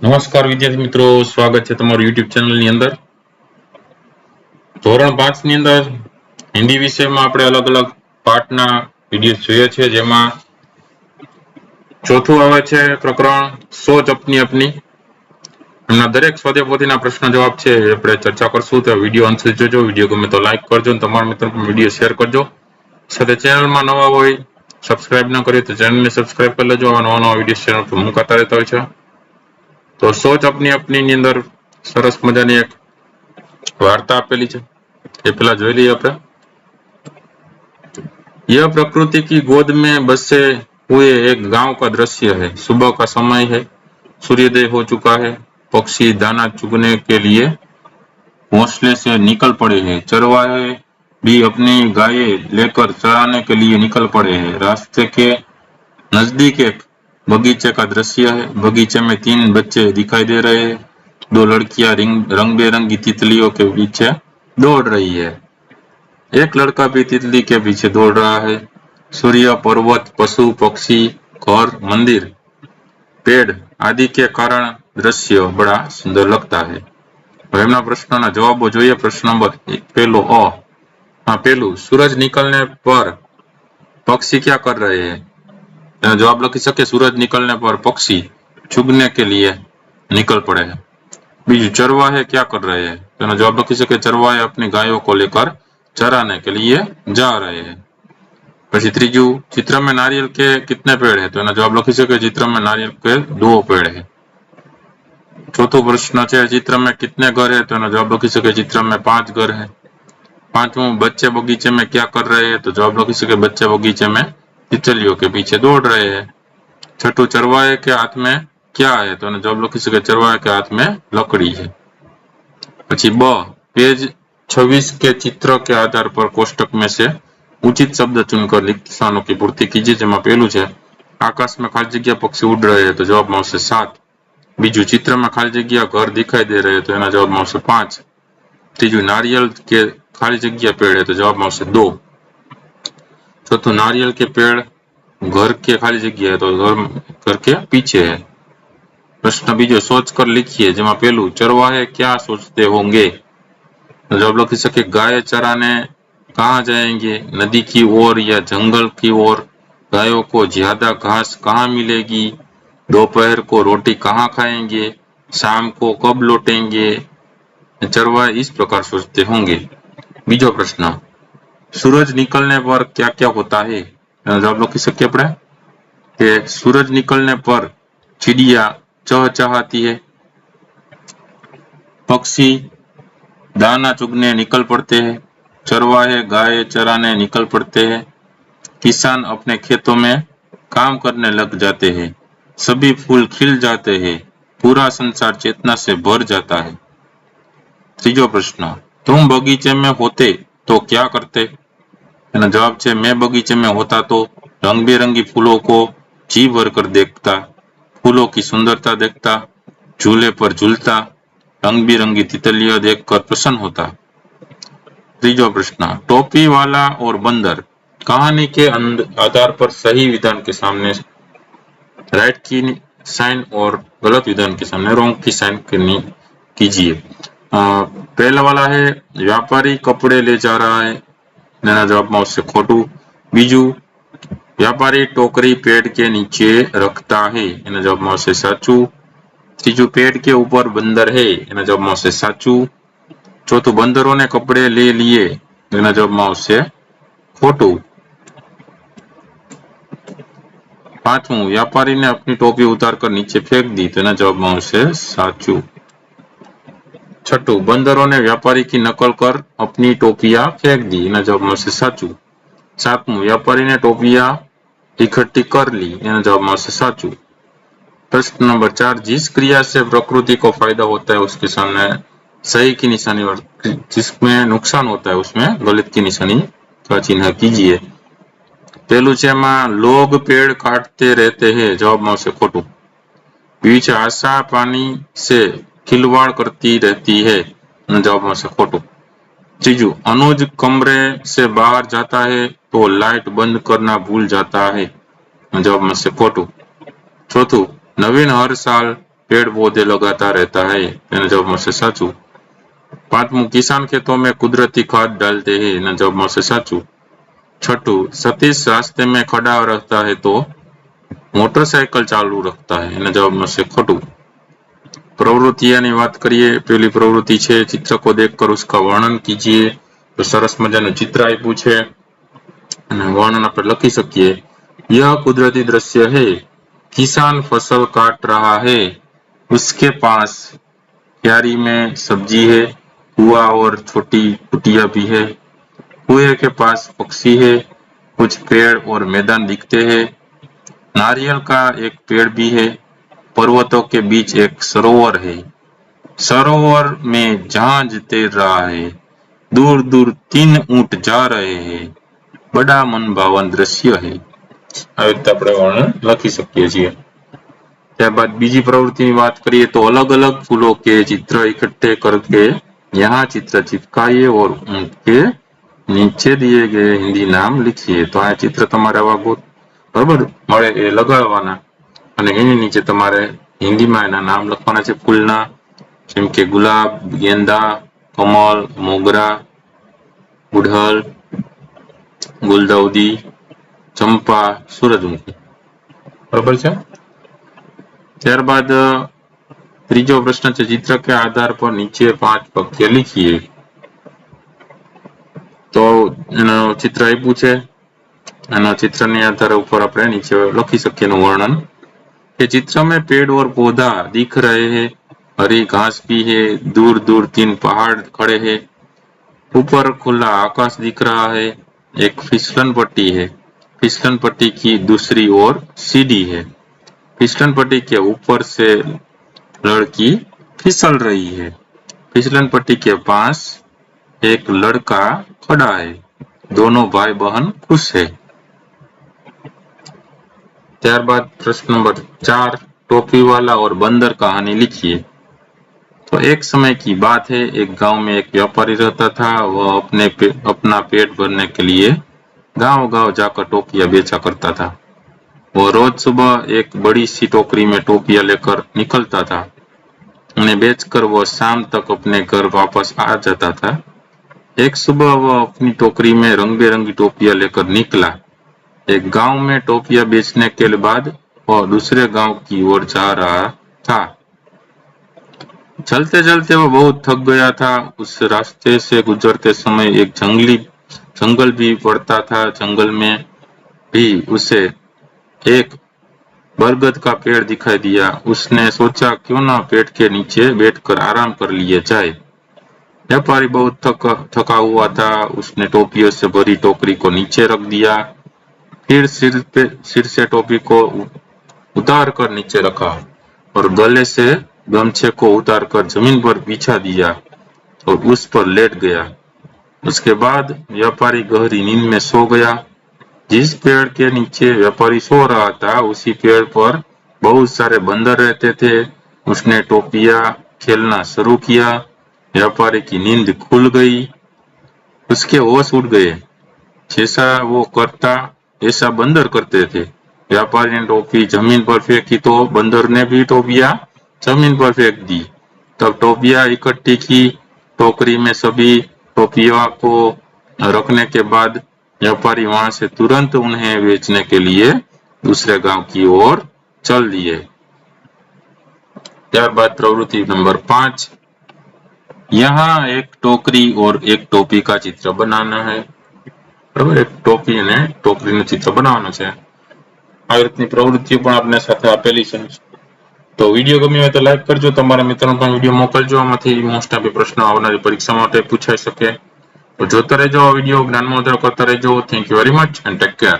નમસ્કાર વિદ્યાર્થી મિત્રો, સ્વાગત છે તમારું યુટ્યુબ ચેનલની અંદર. ધોરણ 5 ની અંદર હિન્દી વિષયમાં આપણે અલગ અલગ પાઠના વિડીયો જોઈએ છે, જેમાં ચોથું આવે છે પ્રકરણ સોચ અપની અપની. એમના દરેક સ્વાધ્યાય પોથીના પ્રશ્ન જવાબ છે આપણે ચર્ચા કરશું. તો વિડીયો અંત સુધી જોજો. વિડીયો ગમે તો લાઈક કરજો અને તમારા મિત્રો પણ વિડીયો શેર કરજો. સાથે ચેનલમાં નવા હોય, સબસ્ક્રાઇબ ન કરી તો ચેનલને સબસ્ક્રાઇબ કરી લેજો. આવા નવા નવા વિડીયો ચેનલ પર મુકાતા રહેતા હોય છે. તો સોચ अपनी अपनी ની અંદર સરસ મજાની એક વાર્તા આપેલી છે, એ પેલા જોઈ લઈએ આપણે. यह प्रकृति की गोद में बसे हुए एक गांव का दृश्य है। सुबह का समय है, सूर्योदय हो चुका है। पक्षी दाना चुगने के लिए घोंसले से निकल पड़े हैं। चरवाहे भी अपनी गायें लेकर चराने के लिए निकल पड़े हैं। रास्ते के नजदीक एक बगीचे का दृश्य है। बगीचे में 3 बच्चे दिखाई दे रहे हैं। 2 लड़कियां रंग बेरंगी तितलियों के पीछे दौड़ रही है। एक लड़का भी तितली के पीछे दौड़ रहा है। सूर्य, पर्वत, पशु पक्षी, घर, मंदिर, पेड़ आदि के कारण दृश्य बड़ा सुंदर लगता है। एमना प्रश्नों जवाबो જોઈએ. प्रश्न नंबर 1 पहलो अ. हाँ, पहलू सूरज निकलने पर पक्षी क्या कर रहे हैं? जवाब लखी सके सूरज निकलने पर पक्षी चुगने के लिए निकल पड़े हैं। बीजू चरवाहे क्या कर रहे हैं? तो जवाब लखी सके चरवाहे अपनी गायों को लेकर चराने के लिए जा रहे हैं। પછી ત્રીજું चित्र में नारियल के कितने पेड़ है? तो जवाब लखी सके चित्र में नारियल के 2 पेड़ है। चौथो प्रश्न है चित्र में कितने घर है? तो जवाब लखी सके चित्र में 5 घर है। पांचवों बच्चे बगीचे में क्या कर रहे हैं? तो जवाब लखी सके बच्चे बगीचे में तितलियों के पीछे दौड़ रहे हैं। छठो चरवाहे के हाथ में क्या है? तो जवाब लखी सके चरवाहे के हाथ में लकड़ी है। પછી ब पेज 26 के चित्र के आधार पर कोष्टक में से उचित शब्द चुनकर लिखित स्थानों की पूर्ति कीजिए। જેમાં પહેલું છે आकाश में खाली जगह पक्षी उड़ रहे हैं, तो जवाब में આવશે 7। બીજું चित्र में खाली जगह घर दिखाई दे रहे हैं, तो એના જવાબ में આવશે 5। ત્રીજું नारियल के खाली जगह पेड़ है, तो जवाब में આવશે 2। चौथुं नारियल के पेड़ घर के खाली जगह है, तो घर के पीछे है। प्रश्न बीजो सोच कर लिखिए। જેમાં પહેલું चरवाहे क्या सोचते होंगे? जवाब लिख सके गाय चराने कहाँ जाएंगे? नदी की ओर या जंगल की ओर? गायों को ज्यादा घास कहाँ मिलेगी? दोपहर को रोटी कहाँ खाएंगे? शाम को कब लौटेंगे? चरवाहे इस प्रकार सोचते होंगे। बीजो प्रश्न सूरज निकलने पर क्या क्या होता है? जवाब लिखी सके अपने कि सूरज निकलने पर चिड़िया चहचहाती है, पक्षी दाना चुगने निकल पड़ते हैं, चरवाहे गाय चराने निकल पड़ते हैं, किसान अपने खेतों में काम करने लग जाते हैं, सभी फूल खिल जाते हैं, पूरा संसार चेतना से भर जाता है। तीजो प्रश्न तुम बगीचे में होते तो क्या करते? जवाब है मैं बगीचे में होता तो रंग बिरंगी फूलों को जी भर कर देखता, फूलों की सुंदरता देखता, झूले पर झूलता, रंग बिरंगी तितलियां देखकर प्रसन्न होता। तीजो प्रश्न टोपी वाला और बंदर कहानी के आधार पर सही विधान के सामने राइट की साइन और गलत विधान के सामने रॉन्ग की साइन करनी कीजिए। पहला वाला है व्यापारी कपड़े ले जा रहा है, जवाब में आवशे खोटू। बीजू व्यापारी टोकरी पेड़ के नीचे रखता है, एना जवाब में आवशे साचू। तीजू पेड़ के ऊपर बंदर है, एना जवाब में आवशे साचू। चौथुं बंदरों ने कपड़े ले लिए, एना जवाब में आवशे खोटू। पांचवुं व्यापारी ने अपनी टोपी उतार कर नीचे फेंक दी, तो एना जवाब में आवशे साचू। छठुं बंदरों ने व्यापारी की नकल कर अपनी टोपियां फेंक दी, एना जवाब में आवशे साचू। सातमुं व्यापारी ने टोपियां इकट्ठी कर ली, एना जवाब में आवशे साचू। प्रश्न नंबर 4 जिस क्रिया से प्रकृति को फायदा होता है उसके सामने सही की निशानी और जिसमें नुकसान होता है उसमें गलत की निशानी का चिन्ह कीजिए। पहलू છે लोग पेड़ काटते रहते हैं, जवाब में आवशे खोटू। बीच आशा पानी से खिलवाड़ करती रहती है, जवाब में आवशे खोटू। तीजू अनुज कमरे से बाहर जाता है तो लाइट बंद करना भूल जाता है, जवाब में से खोटू। चौथुं नवीन हर साल पेड़ पौधे लगाता रहता है। एना जवाब में से साचू। पांचमू, किसान खेतों में कुदरती खाद डालते हैं। एना जवाब में से साचू। छठू, सतीश रास्ते में खड़ा रहता है तो मोटरसाइकिल चालू रखता है। एना जवाब में से खोटू। प्रवृत्तियां बात करिए। पहली प्रवृत्ति है चित्र को देखकर उसका वर्णन कीजिए। तो सरस मजाનું चित्र આપ્યું છે અને વર્ણન આપણે લખી શકીએ। यह कुदरती दृश्य है। किसान फसल काट रहा है। उसके पास क्यारी में सब्जी है। कुआं और छोटी कुटिया भी है। कुएं के पास पक्षी है। कुछ पेड़ और मैदान दिखते हैं। नारियल का एक पेड़ भी है। पर्वतों के बीच एक सरोवर है। सरोवर में जहाज तैर रहा है। दूर दूर 3 ऊंट जा रहे हैं। बड़ा मन भावन दृश्य है। આવી રીતે આપણે વર્ણન લખી શકીએ છીએ। ત્યારબાદ બીજી પ્રવૃત્તિની વાત કરીએ તો अलग अलग फूलों के चित्र इकट्ठे करके यहाँ चित्र चिपकाइए और उनके नीचे दिए गए हिंदी नाम लिखिए। तो आ चित्र તમારે આવા બરાબર મળે એ લગાડવાના અને એની નીચે તમારે હિન્દીમાં એના નામ લખવાના છે ફૂલના, જેમ કે ગુલાબ, ગેંદા, કમળ, મોગરા, गुड़हल, गुलदाउदी, चंपा, सूरजमुखी। बराबर है। त्यारबाद त्रीजो प्रश्न है चित्र के आधार पर नीचे 5 वाक्य लिखिए। तो चित्र आप्યું છે અને चित्रને આધાર ઉપર આપણે નીચે લખી શકીએ એનું વર્ણન કે चित्र में पेड़ और पौधा दिख रहे हैं। हरी घास भी है। दूर दूर 3 पहाड़ खड़े हैं। ऊपर खुला आकाश दिख रहा है। एक फिसलन पट्टी है। फिसलन पट्टी की दूसरी ओर सीढ़ी है। फिसलन पट्टी के ऊपर से लड़की फिसल रही है। फिसलन पट्टी के पास एक लड़का खड़ा है। दोनों भाई बहन खुश है। त्यारबाद प्रश्न नंबर 4, टोपी वाला और बंदर कहानी लिखिए। तो एक समय की बात है, एक गांव में एक व्यापारी रहता था। वह अपना पेट भरने के लिए गांव गांव जाकर टोपियां बेचा करता था। वह रोज सुबह एक बड़ी सी टोकरी में टोपियां लेकर निकलता था। उन्हें बेचकर वह शाम तक अपने घर वापस आ जाता था। एक सुबह वह अपनी टोकरी में रंग बिरंगी टोपियां लेकर निकला। एक गांव में टोपियां बेचने के बाद वह दूसरे गांव की ओर जा रहा था। चलते चलते वह बहुत थक गया था। उस रास्ते से गुजरते समय एक जंगल भी पड़ता था। जंगल में भी उसे एक बरगद का पेड़ दिखाई दिया। उसने सोचा क्यों ना पेड़ के नीचे बैठकर आराम कर लिया जाए। व्यापारी बहुत थका हुआ था। उसने टोपियों से भरी टोकरी को नीचे रख दिया। फिर सिर से टोपी को उतार कर नीचे रखा और गले से गमछे को उतारकर जमीन पर बिछा दिया और उस पर लेट गया। उसके बाद व्यापारी गहरी नींद में सो गया। जिस पेड़ के नीचे व्यापारी सो रहा था उसी पेड़ पर बहुत सारे बंदर रहते थे। उसने टोपियां खेलना शुरू किया। व्यापारी की नींद खुल गई। उसके होश उड़ गए। जैसा वो करता ऐसा बंदर करते थे। व्यापारी ने टोपी जमीन पर फेंकी तो बंदर ने भी टोपियां जमीन पर फेंक दी। तब टोपियां इकट्ठी की। टोकरी में सभी टोपियों को रखने के बाद व्यापारी वहां से तुरंत उन्हें बेचने के लिए दूसरे गांव की ओर चल दिए। त्यारबाद प्रवृत्ति नंबर 5, यहाँ एक टोकरी और एक टोपी का चित्र बनाना है। बराबर, एक टोपी ने टोकरी चित्र बनावવાનું છે। આ રીતની પ્રવૃત્તિઓ પણ આપને સાથે આપેલી છે। તો વિડીયો ગમ્યો હોય તો લાઈક કરજો, તમારા મિત્રોને પણ વિડીયો મોકલજો। આમાંથી મોસ્ટ ઓફ પ્રશ્નો આવનારી પરીક્ષા માટે પૂછાઈ શકે। તો જોતા રહેજો આ વિડીયો, જ્ઞાનમાં વધારો કરતા રહેજો। Thank you very much and take care.